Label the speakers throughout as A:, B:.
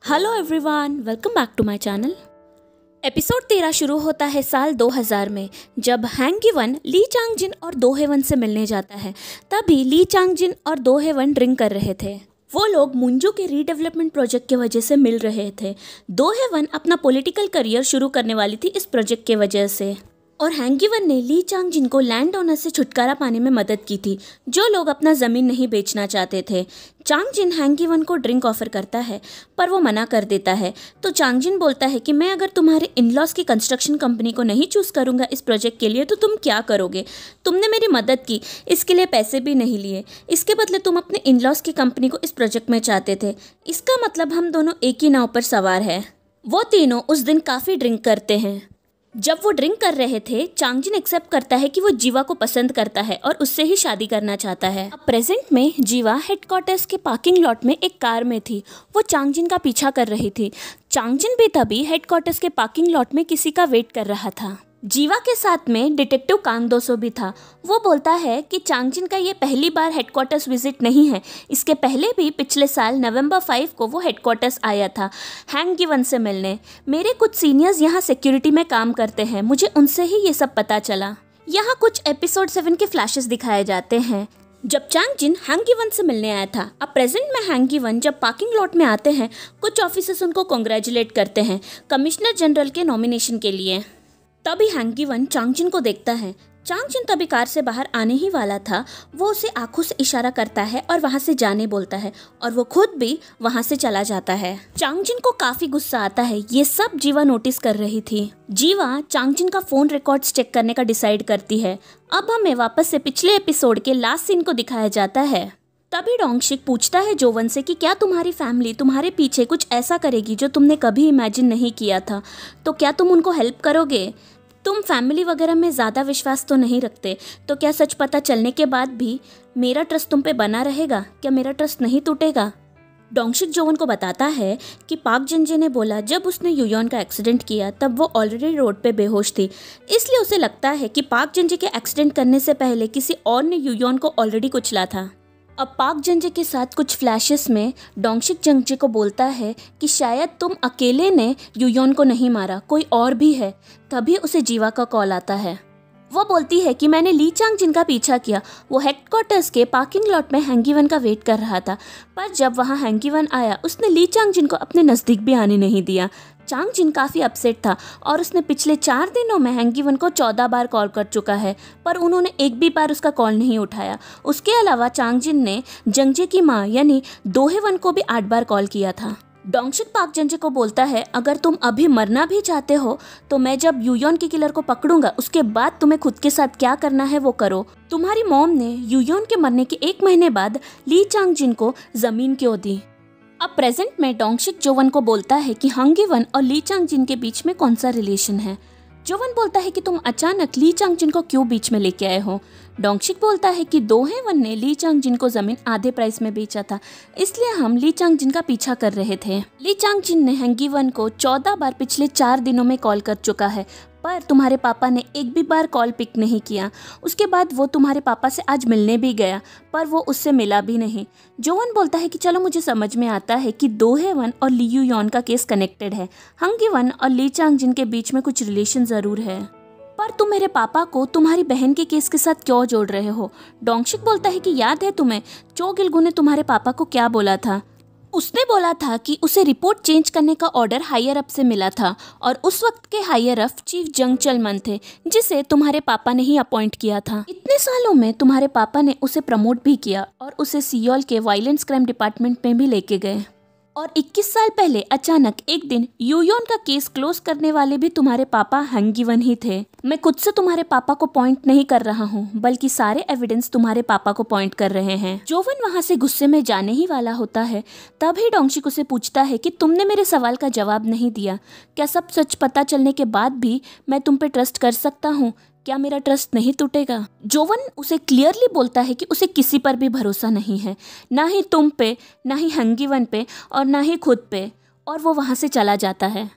A: Hello everyone, welcome back to my channel. Episode 13 शुरू होता है साल 2000 में, जब हैंग गी-वन ली चांग-जिन और दो हेवन से मिलने जाता है। तभी ली चांग-जिन और दो हेवन ड्रिंक कर रहे थे। वो लोग मुंजू के रीडेवलपमेंट प्रोजेक्ट की वजह से मिल रहे थे। दो हेवन अपना पॉलिटिकल करियर शुरू करने वाली थी इस प्रोजेक्ट के वजह से, और हैंग गी-वन ने ली चांग-जिन को लैंड ओनर से छुटकारा पाने में मदद की थी, जो लोग अपना ज़मीन नहीं बेचना चाहते थे। चांग-जिन हैंग गी-वन को ड्रिंक ऑफर करता है, पर वो मना कर देता है। तो चांग-जिन बोलता है कि मैं अगर तुम्हारे इन-लॉज की कंस्ट्रक्शन कंपनी को नहीं चूज़ करूँगा इस प्रोजेक्ट के लिए तो तुम क्या करोगे? तुमने मेरी मदद की, इसके लिए पैसे भी नहीं लिए, इसके बदले तुम अपने इन-लॉज की कंपनी को इस प्रोजेक्ट में चाहते थे। इसका मतलब हम दोनों एक ही नाव पर सवार हैं। वो तीनों उस दिन काफ़ी ड्रिंक करते हैं। जब वो ड्रिंक कर रहे थे, चांग-जिन एक्सेप्ट करता है कि वो जीवा को पसंद करता है और उससे ही शादी करना चाहता है। अब प्रेजेंट में जीवा हेडक्वार्टर्स के पार्किंग लॉट में एक कार में थी। वो चांग-जिन का पीछा कर रही थी। चांग-जिन भी तभी हेडक्वार्टर्स के पार्किंग लॉट में किसी का वेट कर रहा था। जीवा के साथ में डिटेक्टिव कांग दोसो भी था। वो बोलता है कि चांग-जिन का ये पहली बार हेडक्वार्टर्स विजिट नहीं है। इसके पहले भी पिछले साल नवंबर 5 को वो हेडक्वार्टर्स आया था हैंग गी-वन से मिलने। मेरे कुछ सीनियर्स यहाँ सिक्योरिटी में काम करते हैं, मुझे उनसे ही ये सब पता चला। यहाँ कुछ एपिसोड 7 के फ्लैशेस दिखाए जाते हैं जब चांग-जिन हैंग गी-वन से मिलने आया था। अब प्रेजेंट में हैंग गी-वन जब पार्किंग लॉट में आते हैं, कुछ ऑफिसर्स उनको कॉन्ग्रेचुलेट करते हैं कमिश्नर जनरल के नॉमिनेशन के लिए। तभी हैंग गी-वन चांग-जिन को देखता है। चांग-जिन तभी कार से बाहर आने ही वाला था। वो उसे आंखों से इशारा करता है और वहां से जाने बोलता है, और वो खुद भी वहां से चला जाता है। चांग-जिन को काफी गुस्सा आता है। ये सब जीवा नोटिस कर रही थी। जीवा चांग-जिन का फोन रिकॉर्ड्स चेक करने का डिसाइड करती है। अब हमें वापस से पिछले एपिसोड के लास्ट सीन को दिखाया जाता है। तभी डोंगशिक पूछता है जोवन से कि क्या तुम्हारी फैमिली तुम्हारे पीछे कुछ ऐसा करेगी जो तुमने कभी इमेजिन नहीं किया था, तो क्या तुम उनको हेल्प करोगे? तुम फैमिली वगैरह में ज़्यादा विश्वास तो नहीं रखते, तो क्या सच पता चलने के बाद भी मेरा ट्रस्ट तुम पे बना रहेगा? क्या मेरा ट्रस्ट नहीं टूटेगा? डोंगशिक जोवन को बताता है कि पार्क जिनजे ने बोला जब उसने यूयोन का एक्सीडेंट किया तब वो ऑलरेडी रोड पे बेहोश थी, इसलिए उसे लगता है कि पार्क जिनजे के एक्सीडेंट करने से पहले किसी और ने यूयोन को ऑलरेडी कुचला था। अब पार्क जिनजे के साथ कुछ फ्लैशेस में डोंगशिक जिनजे को बोलता है कि शायद तुम अकेले ने यूयोन को नहीं मारा, कोई और भी है। तभी उसे जीवा का कॉल आता है। वो बोलती है कि मैंने ली चांग-जिन का पीछा किया। वो हेडक्वार्टर्स के पार्किंग लॉट में हैंग गी-वन का वेट कर रहा था, पर जब वहाँ हैंग गी-वन आया उसने ली चांग-जिन को अपने नज़दीक भी आने नहीं दिया। चांग-जिन काफ़ी अपसेट था और उसने पिछले 4 दिनों में हैंग गी-वन को 14 बार कॉल कर चुका है, पर उन्होंने एक भी बार उसका कॉल नहीं उठाया। उसके अलावा चांग-जिन ने जंगजे की माँ यानी दो हेवन को भी 8 बार कॉल किया था। डोंगशिक पार्क जिनजे को बोलता है अगर तुम अभी मरना भी चाहते हो तो मैं जब यूयोन के किलर को पकड़ूंगा उसके बाद तुम्हें खुद के साथ क्या करना है वो करो। तुम्हारी मॉम ने यूयोन के मरने के 1 महीने बाद ली चांग-जिन को जमीन क्यों दी? अब प्रेजेंट में डोंगशिक जोवन को बोलता है कि हैंग गी-वन और ली चांग-जिन के बीच में कौन सा रिलेशन है। जोवन बोलता है कि तुम अचानक ली चांग-जिन को क्यों बीच में लेके आए हो? डोंगशिक बोलता है कि दो हेवन ने ली चांग-जिन को जमीन आधे प्राइस में बेचा था, इसलिए हम ली चांग-जिन का पीछा कर रहे थे। ली चांग-जिन ने हैंग गी-वन को 14 बार पिछले 4 दिनों में कॉल कर चुका है, पर तुम्हारे पापा ने एक भी बार कॉल पिक नहीं किया। उसके बाद वो तुम्हारे पापा से आज मिलने भी गया, पर वो उससे मिला भी नहीं। जोवन बोलता है कि चलो मुझे समझ में आता है कि दो हेवन और ली यूयोन का केस कनेक्टेड है। हैंग गी-वन और ली चांग-जिन के बीच में कुछ रिलेशन ज़रूर है, पर तुम मेरे पापा को तुम्हारी बहन के केस के साथ क्यों जोड़ रहे हो? डोंगशिक बोलता है कि याद है तुम्हें चो गिल-गू ने तुम्हारे पापा को क्या बोला था? उसने बोला था कि उसे रिपोर्ट चेंज करने का ऑर्डर हायर अप से मिला था, और उस वक्त के हायर अप चीफ जंग चलमन थे, जिसे तुम्हारे पापा ने ही अपॉइंट किया था। इतने सालों में तुम्हारे पापा ने उसे प्रमोट भी किया और उसे सियोल के वायलेंस क्राइम डिपार्टमेंट में भी लेके गए। और 21 साल पहले अचानक एक दिन यूयोन का केस क्लोज करने वाले भी तुम्हारे पापा हैंग गी-वन ही थे। मैं खुद से तुम्हारे पापा को पॉइंट नहीं कर रहा हूँ, बल्कि सारे एविडेंस तुम्हारे पापा को पॉइंट कर रहे हैं। जोवन वहाँ से गुस्से में जाने ही वाला होता है, तभी डोंगशिक उसे पूछता है कि तुमने मेरे सवाल का जवाब नहीं दिया। क्या सब सच पता चलने के बाद भी मैं तुम पे ट्रस्ट कर सकता हूँ? क्या मेरा ट्रस्ट नहीं टूटेगा? जोवन उसे क्लियरली बोलता है कि उसे किसी पर भी भरोसा नहीं है, ना ही तुम पे, ना ही हैंग गी-वन पे, और ना ही खुद पे, और वो वहाँ से चला जाता है।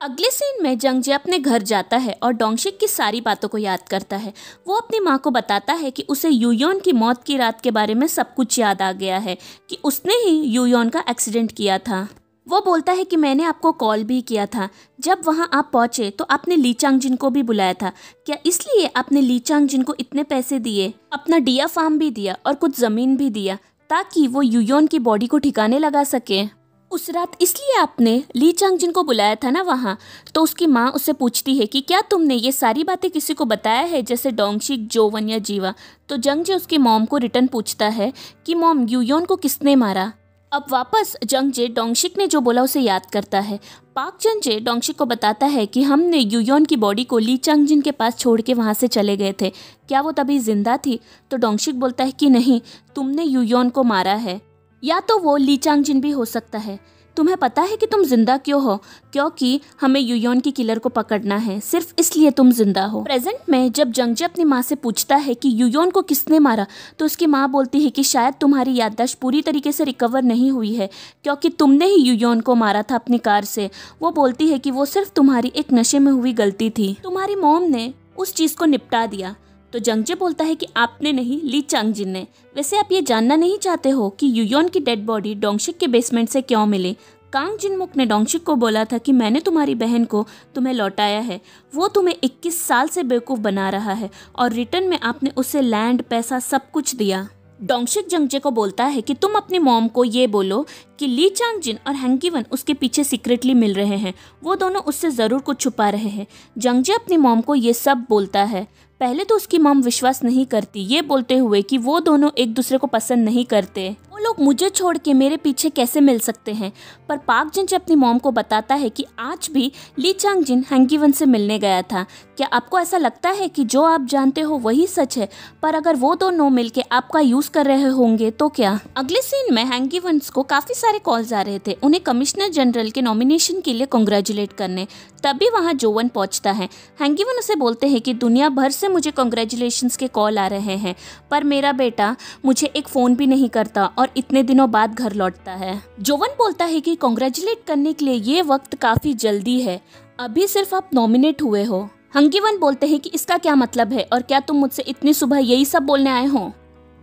A: अगले सीन में जंगजे अपने घर जाता है और डोंगशिक की सारी बातों को याद करता है। वो अपनी माँ को बताता है कि उसे यूयोन की मौत की रात के बारे में सब कुछ याद आ गया है, कि उसने ही यूयोन का एक्सीडेंट किया था। वो बोलता है कि मैंने आपको कॉल भी किया था। जब वहाँ आप पहुँचे तो आपने ली चांगजिन को भी बुलाया था। क्या इसलिए आपने ली चांगजिन को इतने पैसे दिए, अपना डिया फार्म भी दिया और कुछ ज़मीन भी दिया ताकि वो युयोन की बॉडी को ठिकाने लगा सके? उस रात इसलिए आपने ली चांगजिन को बुलाया था ना वहाँ। तो उसकी माँ उससे पूछती है कि क्या तुमने ये सारी बातें किसी को बताया है, जैसे डोंगशिक, जोवन या जीवा? तो जंगजे उसकी मॉम को रिटर्न पूछता है कि मॉम, युयोन को किसने मारा? अब वापस जंगजे डोंगशिक ने जो बोला उसे याद करता है। पाक जंगजे डोंगशिक को बताता है कि हमने युयोन की बॉडी को ली चांगजिन के पास छोड़ के वहाँ से चले गए थे। क्या वो तभी जिंदा थी? तो डोंगशिक बोलता है कि नहीं, तुमने युयोन को मारा है, या तो वो ली चांगजिन भी हो सकता है। तुम्हें पता है कि तुम जिंदा क्यों हो? क्योंकि हमें युयोन की किलर को पकड़ना है, सिर्फ इसलिए तुम जिंदा हो। प्रेजेंट में जब जंगजे अपनी माँ से पूछता है कि युयोन को किसने मारा, तो उसकी माँ बोलती है कि शायद तुम्हारी याददाश्त पूरी तरीके से रिकवर नहीं हुई है, क्योंकि तुमने ही युयोन को मारा था अपनी कार से। वो बोलती है कि वो सिर्फ तुम्हारी एक नशे में हुई गलती थी, तुम्हारी मॉम ने उस चीज को निपटा दिया। तो जंगजे बोलता है कि आपने नहीं, ली चांगजिन ने। वैसे आप ये जानना नहीं चाहते हो कि युयोन की डेड बॉडी डोंगशिक के बेसमेंट से क्यों मिली? कांग जिनमुक ने डोंगशिक को बोला था कि मैंने तुम्हारी बहन को तुम्हें लौटाया है, वो तुम्हें 21 साल से बेवकूफ़ बना रहा है और रिटर्न में आपने उसे लैंड, पैसा, सब कुछ दिया। डोंगशिक जंगजे को बोलता है कि तुम अपनी मॉम को ये बोलो कि ली चांगजिन और हैंगगिवन उसके पीछे सीक्रेटली मिल रहे हैं, वो दोनों उससे ज़रूर कुछ छुपा रहे हैं। जंगजे अपनी मॉम को ये सब बोलता है। पहले तो उसकी मॉम विश्वास नहीं करती, ये बोलते हुए कि वो दोनों एक दूसरे को पसंद नहीं करते, वो लोग मुझे छोड़ के मेरे पीछे कैसे मिल सकते हैं। पर पाक जंगजे अपनी मॉम को बताता है कि आज भी ली चांगजिन हैंगगिवन से मिलने गया था। क्या आपको ऐसा लगता है कि जो आप जानते हो वही सच है? पर अगर वो दोनों मिलके आपका यूज कर रहे होंगे तो क्या? अगले सीन में हैंगगिवन को काफी सारे कॉल्स आ रहे थे, उन्हें कमिश्नर जनरल के नॉमिनेशन के लिए कांग्रेचुलेट करने। तभी वहाँ जोवन पहुँचता है। हैंगगिवन उसे बोलते हैं कि दुनिया भर से मुझे कांग्रेचुलेशंस के कॉल आ रहे हैं, पर मेरा बेटा मुझे एक फ़ोन भी नहीं करता और इतने दिनों बाद घर लौटता है। जोवन बोलता है कि कांग्रेचुलेट करने के लिए ये वक्त काफ़ी जल्दी है, अभी सिर्फ आप नॉमिनेट हुए हो। हैंगगिवन बोलते हैं कि इसका क्या मतलब है और क्या तुम मुझसे इतनी सुबह यही सब बोलने आए हो?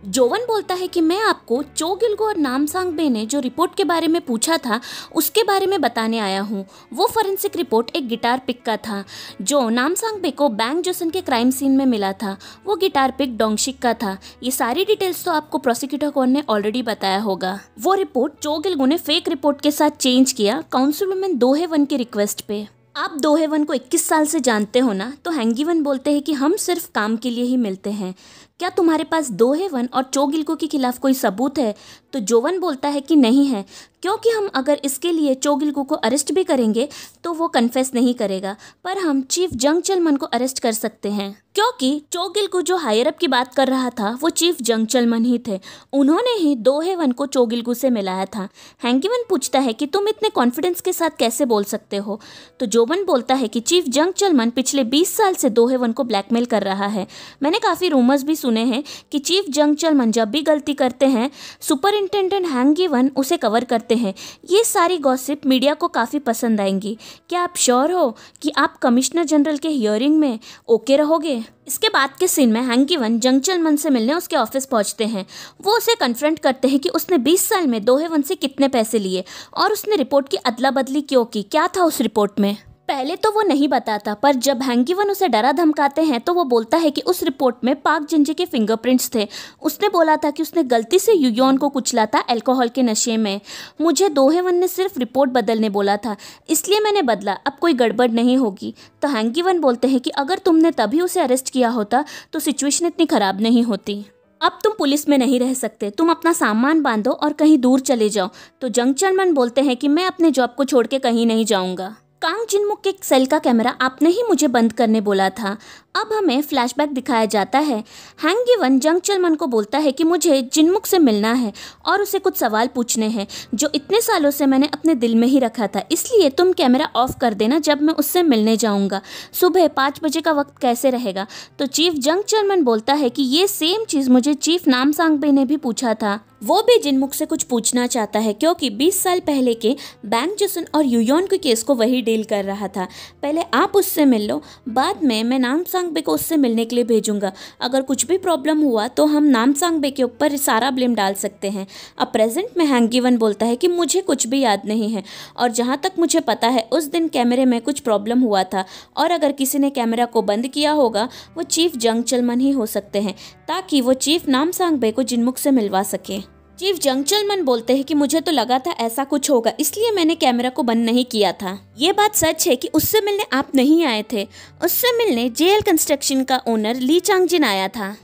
A: जोवन बोलता है कि मैं आपको चो गिल्गो और नामसांगबे ने जो रिपोर्ट के बारे में पूछा था उसके बारे में बताने आया हूँ। वो फॉरेंसिक रिपोर्ट एक गिटार पिक का था जो नामसांगबे को बैंग जोसन के क्राइम सीन में मिला था। वो गिटार पिक डोंगशिक का था। ये सारी डिटेल्स तो आपको प्रोसिक्यूटर कॉर्न ने ऑलरेडी बताया होगा। वो रिपोर्ट चो गिल्गो ने फेक रिपोर्ट के साथ चेंज किया काउंसिलवुमन दोहेवन के रिक्वेस्ट पे। आप दोहेवन को 21 साल से जानते हो ना? तो हैंगगिवन बोलते हैं कि हम सिर्फ काम के लिए ही मिलते हैं। क्या तुम्हारे पास दोहेवन और चो गिल्गो के खिलाफ कोई सबूत है? तो जोवन बोलता है कि नहीं है, क्योंकि हम अगर इसके लिए चो गिल्गो को अरेस्ट भी करेंगे तो वो कन्फेस नहीं करेगा, पर हम चीफ जंग चलमन को अरेस्ट कर सकते हैं, क्योंकि चो गिल्गो जो हायर अप की बात कर रहा था वो चीफ जंग चलमन ही थे। उन्होंने ही दोहेवन को चो गिल्गो से मिलाया था। हैंगगिवन पूछता है कि तुम इतने कॉन्फिडेंस के साथ कैसे बोल सकते हो? तो जोवन बोलता है कि चीफ जंग चलमन पिछले 20 साल से दोहेवन को ब्लैकमेल कर रहा है। मैंने काफ़ी रूमर्स भी सुने हैं कि चीफ जंग चलमन जब भी गलती करते हैं सुपरिंटेंडेंट हैंगगिवन उसे कवर करते हैं। ये सारी गॉसिप मीडिया को काफ़ी पसंद आएंगी। क्या आप श्योर हो कि आप कमिश्नर जनरल के हियरिंग में ओके रहोगे? इसके बाद के सीन में हैंगगिवन जंग चलमन से मिलने उसके ऑफिस पहुंचते हैं। वो उसे कन्फ्रंट करते हैं कि उसने 20 साल में दोहेवन से कितने पैसे लिए और उसने रिपोर्ट की अदला बदली क्यों की, क्या था उस रिपोर्ट में। पहले तो वो नहीं बताता, पर जब हैंगगिवन उसे डरा धमकाते हैं तो वो बोलता है कि उस रिपोर्ट में पाक जंजे के फिंगरप्रिंट्स थे। उसने बोला था कि उसने गलती से युयोन को कुचला था अल्कोहल के नशे में। मुझे दोहेवन ने सिर्फ रिपोर्ट बदलने बोला था, इसलिए मैंने बदला, अब कोई गड़बड़ नहीं होगी। तो हैंगगिवन बोलते हैं कि अगर तुमने तभी उसे अरेस्ट किया होता तो सिचुएशन इतनी ख़राब नहीं होती। अब तुम पुलिस में नहीं रह सकते, तुम अपना सामान बांधो और कहीं दूर चले जाओ। तो जंग चलमन बोलते हैं कि मैं अपने जॉब को छोड़ के कहीं नहीं जाऊँगा। कांग जिनमुक के सेल का कैमरा आपने ही मुझे बंद करने बोला था। अब हमें फ्लैशबैक दिखाया जाता है। हैंगगिवन जंग चलमन को बोलता है कि मुझे जिनमुक से मिलना है और उसे कुछ सवाल पूछने हैं जो इतने सालों से मैंने अपने दिल में ही रखा था, इसलिए तुम कैमरा ऑफ कर देना जब मैं उससे मिलने जाऊंगा। सुबह 5 बजे का वक्त कैसे रहेगा? तो चीफ जंग चलमन बोलता है कि ये सेम चीज़ मुझे चीफ नामसांगबे ने भी पूछा था। वो भी जिनमुक से कुछ पूछना चाहता है क्योंकि 20 साल पहले के बैंग जोसन और युयोन के केस को वही डील कर रहा था। पहले आप उससे मिल लो, बाद में मैं नामसांगबे नामसांगबे को उससे मिलने के लिए भेजूंगा। अगर कुछ भी प्रॉब्लम हुआ तो हम नामसांगबे के ऊपर सारा ब्लेम डाल सकते हैं। अब प्रेजेंट में हैंगीवन बोलता है कि मुझे कुछ भी याद नहीं है और जहाँ तक मुझे पता है उस दिन कैमरे में कुछ प्रॉब्लम हुआ था और अगर किसी ने कैमरा को बंद किया होगा वो चीफ जंग चलमन ही हो सकते हैं, ताकि वो चीफ नामसांगबे को जिनमुख से मिलवा सके। चीफ जंग चलमन बोलते हैं कि मुझे तो लगा था ऐसा कुछ होगा, इसलिए मैंने कैमरा को बंद नहीं किया था। ये बात सच है कि उससे मिलने आप नहीं आए थे, उससे मिलने जेएल कंस्ट्रक्शन का ओनर ली चांगजिन आया था।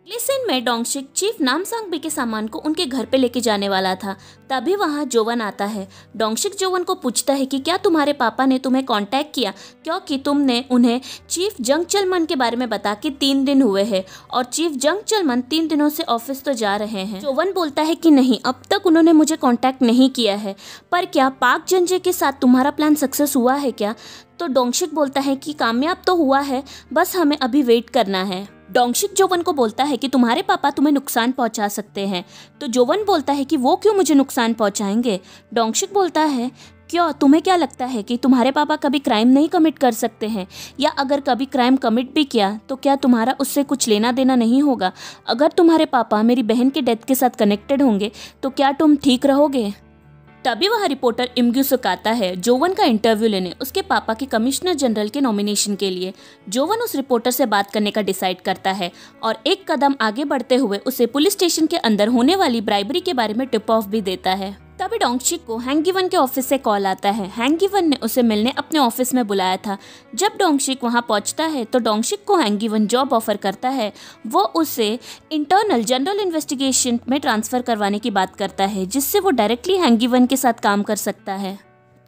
A: लिसन में डोंगशिक चीफ नामसांगबे के सामान को उनके घर पे लेके जाने वाला था, तभी वहाँ जोवन आता है। डोंगशिक जोवन को पूछता है कि क्या तुम्हारे पापा ने तुम्हें कांटेक्ट किया, क्योंकि तुमने उन्हें चीफ जंग चलमन के बारे में बता के 3 दिन हुए हैं और चीफ जंग चलमन 3 दिनों से ऑफिस तो जा रहे हैं। जोवन बोलता है कि नहीं, अब तक उन्होंने मुझे कॉन्टैक्ट नहीं किया है, पर क्या पाक जंजे के साथ तुम्हारा प्लान सक्सेस हुआ है क्या? तो डोंगशिक बोलता है कि कामयाब तो हुआ है, बस हमें अभी वेट करना है। डोंगशिक जोवन को बोलता है कि तुम्हारे पापा तुम्हें नुकसान पहुंचा सकते हैं। तो जोवन बोलता है कि वो क्यों मुझे नुकसान पहुंचाएंगे? डोंगशिक बोलता है क्यों, तुम्हें क्या लगता है कि तुम्हारे पापा कभी क्राइम नहीं कमिट कर सकते हैं, या अगर कभी क्राइम कमिट भी किया तो क्या तुम्हारा उससे कुछ लेना देना नहीं होगा? अगर तुम्हारे पापा मेरी बहन के डेथ के साथ कनेक्टेड होंगे तो क्या तुम ठीक रहोगे? तभी वह रिपोर्टर इमग्यूसुक आता है जोवन का इंटरव्यू लेने उसके पापा के कमिश्नर जनरल के नॉमिनेशन के लिए। जोवन उस रिपोर्टर से बात करने का डिसाइड करता है और एक कदम आगे बढ़ते हुए उसे पुलिस स्टेशन के अंदर होने वाली ब्राइबरी के बारे में टिप ऑफ भी देता है। तभी डोंगशिक को हैंगीवन के ऑफिस से कॉल आता है। हैंगीवन ने उसे मिलने अपने ऑफिस में बुलाया था। जब डोंगशिक वहां पहुंचता है तो डोंगशिक को हैंगीवन जॉब ऑफर करता है। वो उसे इंटरनल जनरल इन्वेस्टिगेशन में ट्रांसफर करवाने की बात करता है, जिससे वो डायरेक्टली हैंगीवन के साथ काम कर सकता है।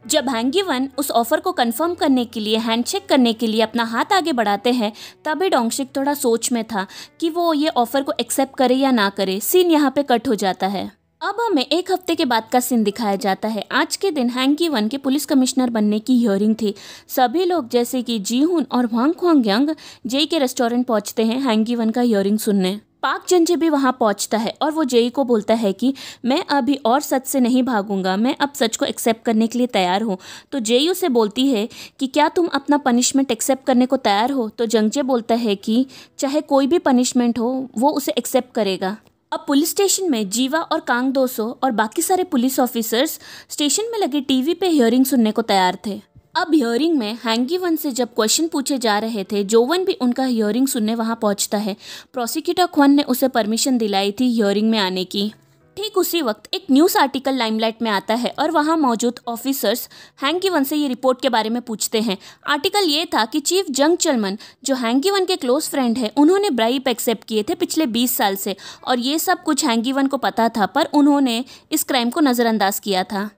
A: जब हैंगीवन उस ऑफर को कंफर्म करने के लिए हैंडशेक करने के लिए अपना हाथ आगे बढ़ाते हैं, तभी डोंगशिक थोड़ा सोच में था कि वो ये ऑफर को एक्सेप्ट करे या ना करे। सीन यहाँ पे कट हो जाता है। अब हमें 1 हफ्ते के बाद का सीन दिखाया जाता है। आज के दिन हैंगीवन के पुलिस कमिश्नर बनने की हियरिंग थी। सभी लोग जैसे कि जीहुन और वांग ख्वांगयांग जेई के रेस्टोरेंट पहुंचते हैं हैंगीवन का हियरिंग सुनने। पाक जंजे भी वहां पहुंचता है और वो जेई को बोलता है कि मैं अभी और सच से नहीं भागूंगा, मैं अब सच को एक्सेप्ट करने के लिए तैयार हूँ। तो जेई उसे बोलती है कि क्या तुम अपना पनिशमेंट एक्सेप्ट करने को तैयार हो? तो जंगजे बोलता है कि चाहे कोई भी पनिशमेंट हो वो उसे एक्सेप्ट करेगा। अब पुलिस स्टेशन में जीवा और कांग दोसो और बाकी सारे पुलिस ऑफिसर्स स्टेशन में लगे टीवी पे हियरिंग सुनने को तैयार थे। अब हियरिंग में हैंगीवन से जब क्वेश्चन पूछे जा रहे थे, जोवन भी उनका हियरिंग सुनने वहां पहुंचता है। प्रोसिक्यूटर ख्वन ने उसे परमिशन दिलाई थी हियरिंग में आने की। ठीक उसी वक्त एक न्यूज़ आर्टिकल लाइमलाइट में आता है और वहां मौजूद ऑफिसर्स हैंगीवन से ये रिपोर्ट के बारे में पूछते हैं। आर्टिकल ये था कि चीफ जंग चलमन जो हैंगीवन के क्लोज फ्रेंड है, उन्होंने ब्राइब एक्सेप्ट किए थे पिछले 20 साल से और ये सब कुछ हैंगीवन को पता था, पर उन्होंने इस क्राइम को नज़रअंदाज किया था।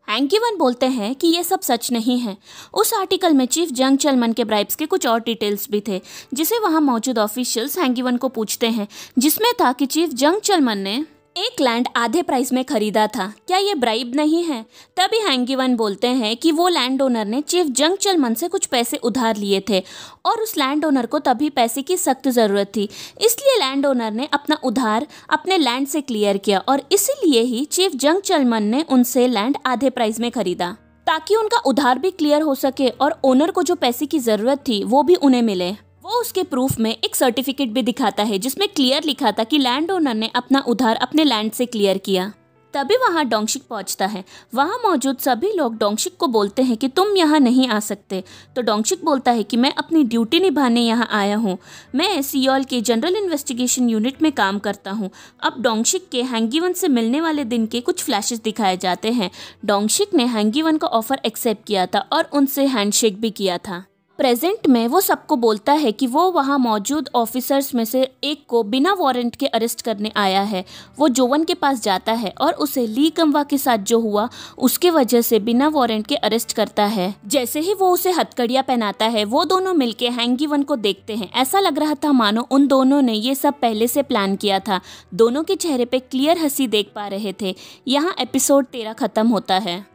A: हैंगीवन बोलते हैं कि ये सब सच नहीं है। उस आर्टिकल में चीफ जंग चलमन के ब्राइब्स के कुछ और डिटेल्स भी थे, जिसे वहां मौजूद ऑफिशियल्स हैंगीवन को पूछते हैं, जिसमें था कि चीफ जंग चलमन ने एक लैंड आधे प्राइस में खरीदा था, क्या ये ब्राइब नहीं है? तभी हैंगीवन बोलते हैं कि वो लैंड ओनर ने चीफ जंग चलमन से कुछ पैसे उधार लिए थे और उस लैंड ओनर को तभी पैसे की सख्त ज़रूरत थी, इसलिए लैंड ओनर ने अपना उधार अपने लैंड से क्लियर किया और इसीलिए ही चीफ जंग चलमन ने उनसे लैंड आधे प्राइस में खरीदा, ताकि उनका उधार भी क्लियर हो सके और ओनर को जो पैसे की ज़रूरत थी वो भी उन्हें मिले। वो उसके प्रूफ में एक सर्टिफिकेट भी दिखाता है जिसमें क्लियर लिखा था कि लैंड ओनर ने अपना उधार अपने लैंड से क्लियर किया। तभी वहाँ डोंगशिक पहुँचता है। वहाँ मौजूद सभी लोग डोंगशिक को बोलते हैं कि तुम यहाँ नहीं आ सकते। तो डोंगशिक बोलता है कि मैं अपनी ड्यूटी निभाने यहाँ आया हूँ, मैं सियोल के जनरल इन्वेस्टिगेशन यूनिट में काम करता हूँ। अब डोंगशिक के हैंगीवन से मिलने वाले दिन के कुछ फ्लैशेस दिखाए जाते हैं। डोंगशिक ने हैंगीवन का ऑफर एक्सेप्ट किया था और उनसे हैंडशेक भी किया था। प्रेजेंट में वो सबको बोलता है कि वो वहाँ मौजूद ऑफिसर्स में से एक को बिना वारंट के अरेस्ट करने आया है। वो जोवन के पास जाता है और उसे ली कम्वा के साथ जो हुआ उसके वजह से बिना वारंट के अरेस्ट करता है। जैसे ही वो उसे हथकड़ियाँ पहनाता है, वो दोनों मिलके हैंगीवन को देखते हैं। ऐसा लग रहा था मानो उन दोनों ने ये सब पहले से प्लान किया था। दोनों के चेहरे पे क्लियर हंसी देख पा रहे थे। यहाँ एपिसोड 13 खत्म होता है।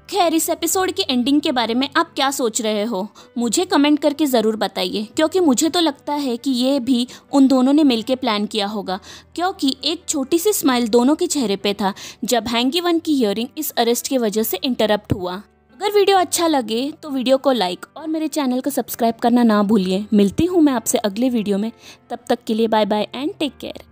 A: खैर, इस एपिसोड की एंडिंग के बारे में आप क्या सोच रहे हो मुझे कमेंट करके ज़रूर बताइए, क्योंकि मुझे तो लगता है कि ये भी उन दोनों ने मिलके प्लान किया होगा, क्योंकि एक छोटी सी स्माइल दोनों के चेहरे पे था जब हैंगीवन की हियरिंग इस अरेस्ट की वजह से इंटरप्ट हुआ। अगर वीडियो अच्छा लगे तो वीडियो को लाइक और मेरे चैनल को सब्सक्राइब करना ना भूलिए। मिलती हूँ मैं आपसे अगले वीडियो में, तब तक के लिए bye bye and take care.